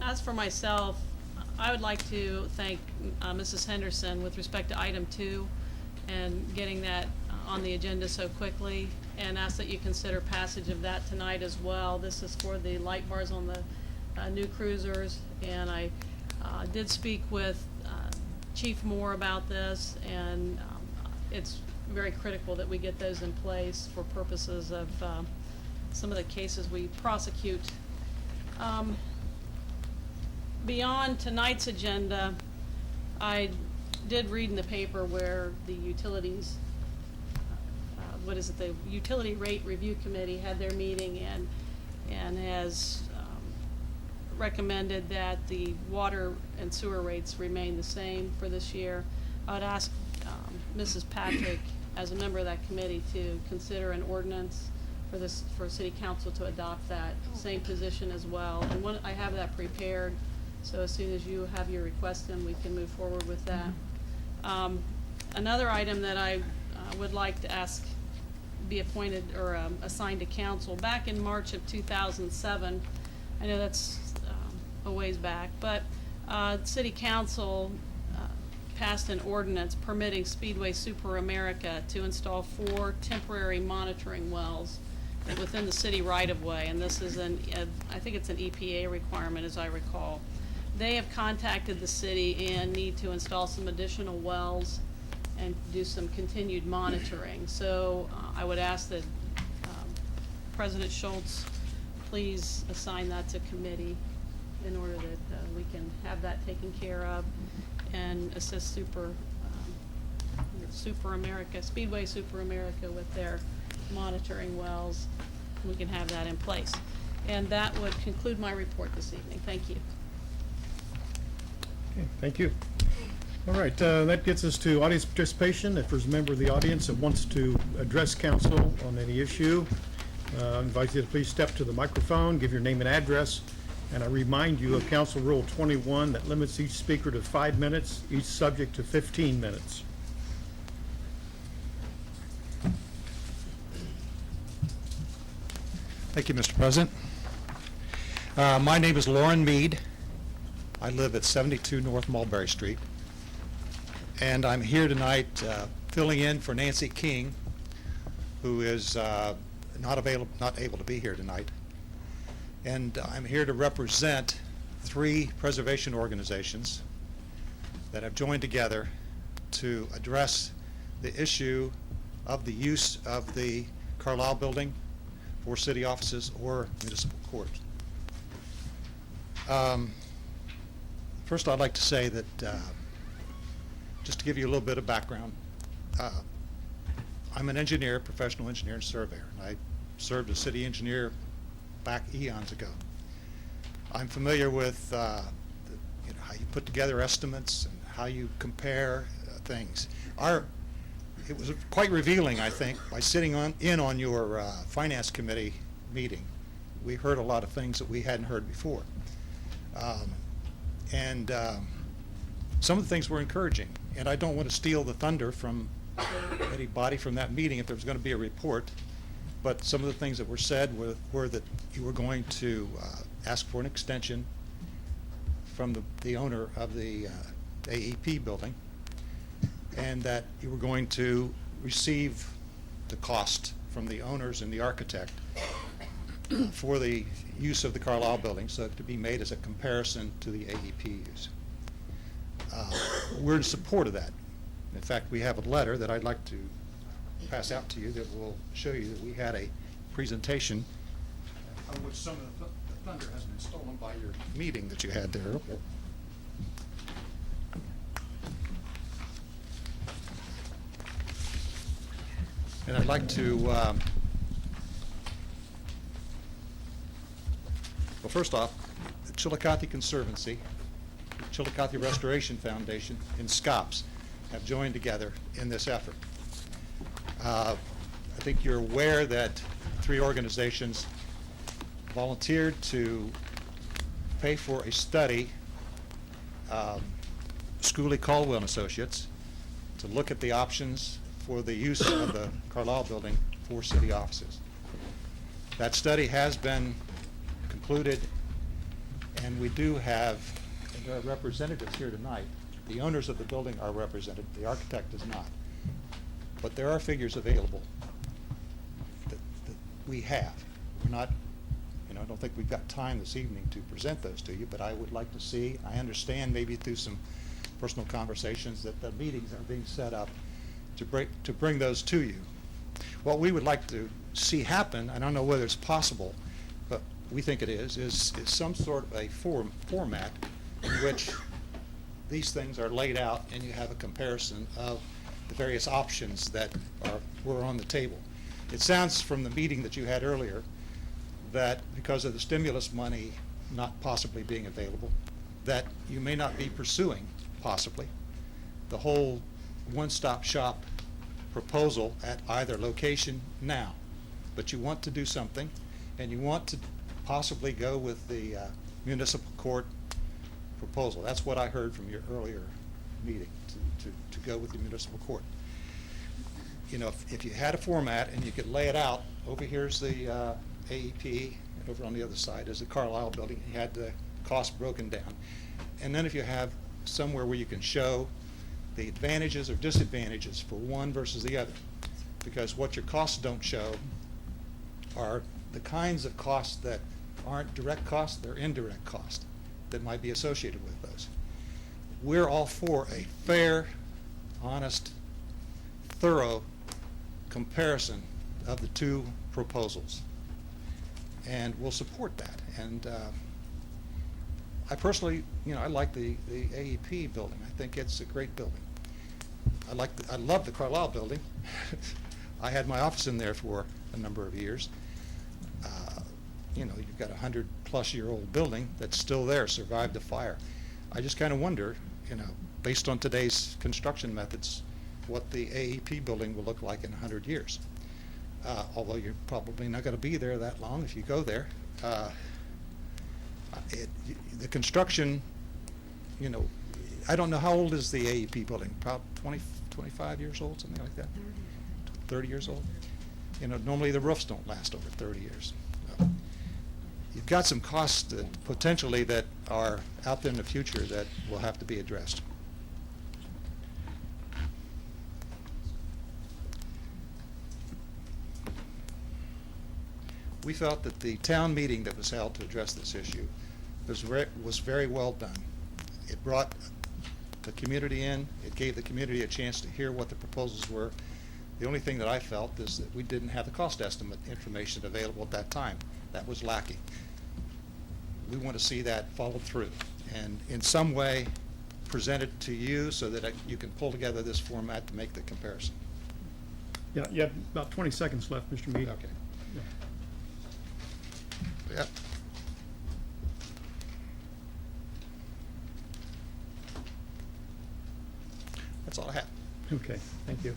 As for myself, I would like to thank Mrs. Henderson with respect to item 2 and getting that on the agenda so quickly, and ask that you consider passage of that tonight as well. This is for the light bars on the new cruisers, and I did speak with Chief Moore about this, and it's very critical that we get those in place for purposes of some of the cases we prosecute. Beyond tonight's agenda, I did read in the paper where the utilities, the Utility Rate Review Committee had their meeting and has recommended that the water and sewer rates remain the same for this year. I would ask Mrs. Patrick, as a member of that committee, to consider an ordinance for City Council to adopt that same position as well. And I have that prepared, so as soon as you have your request in, we can move forward with that. Another item that I would like to ask be appointed or assigned to council, back in March of 2007, I know that's a ways back, but City Council passed an ordinance permitting Speedway Super America to install 4 temporary monitoring wells within the city right-of-way, and this is I think it's an EPA requirement, as I recall. They have contacted the city and need to install some additional wells and do some continued monitoring. So I would ask that President Schultz please assign that to committee in order that we can have that taken care of and assist Super America, Speedway Super America, with their monitoring wells. We can have that in place. And that would conclude my report this evening. Thank you. Okay, thank you. All right, that gets us to audience participation. If there's a member of the audience that wants to address council on any issue, I invite you to please step to the microphone, give your name and address, and I remind you of Council Rule 21 that limits each speaker to 5 minutes, each subject to 15 minutes. Thank you, Mr. President. My name is Lauren Mead. I live at 72 North Mulberry Street, and I'm here tonight filling in for Nancy King, who is not able to be here tonight. And I'm here to represent 3 preservation organizations that have joined together to address the issue of the use of the Carlisle building for city offices or municipal courts. First, I'd like to say that, just to give you a little bit of background, I'm an engineer, professional engineer and surveyor, and I served as city engineer back eons ago. I'm familiar with how you put together estimates and how you compare things. It was quite revealing, I think, by sitting in on your finance committee meeting. We heard a lot of things that we hadn't heard before. Some of the things were encouraging, and I don't want to steal the thunder from anybody from that meeting if there was going to be a report, but some of the things that were said were that you were going to ask for an extension from the owner of the AEP building, and that you were going to receive the cost from the owners and the architect for the use of the Carlisle building, so to be made as a comparison to the AEP use. We're in support of that. In fact, we have a letter that I'd like to pass out to you that will show you that we had a presentation of which some of the thunder has been stolen by your meeting that you had there. And I'd like to, well, first off, the Chillicothe Conservancy, Chillicothe Restoration Foundation, and SCOPS have joined together in this effort. I think you're aware that 3 organizations volunteered to pay for a study, Schooley Caldwell and Associates, to look at the options for the use of the Carlisle building for city offices. That study has been concluded, And we do have, and there are representatives here tonight. The owners of the building are represented, the architect is not. But there are figures available that we have. We're not, I don't think we've got time this evening to present those to you, but I would like to see, I understand maybe through some personal conversations that the meetings are being set up to bring those to you. What we would like to see happen, I don't know whether it's possible, but we think it is some sort of a format in which these things are laid out and you have a comparison of the various options that were on the table. It sounds from the meeting that you had earlier that because of the stimulus money not possibly being available, that you may not be pursuing, possibly, the whole one-stop shop proposal at either location now. But you want to do something, and you want to possibly go with the municipal court proposal. That's what I heard from your earlier meeting, to go with the municipal court. If you had a format and you could lay it out, over here's the AEP, and over on the other side is the Carlisle building. You had the cost broken down. And then if you have somewhere where you can show the advantages or disadvantages for one versus the other, because what your costs don't show are the kinds of costs that aren't direct costs, they're indirect costs that might be associated with those. We're all for a fair, honest, thorough comparison of the two proposals, and we'll support that. And I personally, I like the AEP building. I think it's a great building. I love the Carlisle building. I had my office in there for a number of years. You've got a 100-plus-year-old building that's still there, survived the fire. I just kind of wonder, based on today's construction methods, what the AEP building will look like in 100 years. Although you're probably not going to be there that long if you go there. The construction, I don't know how old is the AEP building, probably 20, 25 years old, something like that? 30 years old? Normally the roofs don't last over 30 years. You've got some costs potentially that are out there in the future that will have to be addressed. We felt that the town meeting that was held to address this issue was very well done. It brought the community in. It gave the community a chance to hear what the proposals were. The only thing that I felt is that we didn't have the cost estimate information available at that time. That was lacking. We want to see that followed through and in some way present it to you so that you can pull together this format to make the comparison. Yeah, you have about 20 seconds left, Mr. Mead. Okay. Yeah. Yep. That's all I have. Okay, thank you.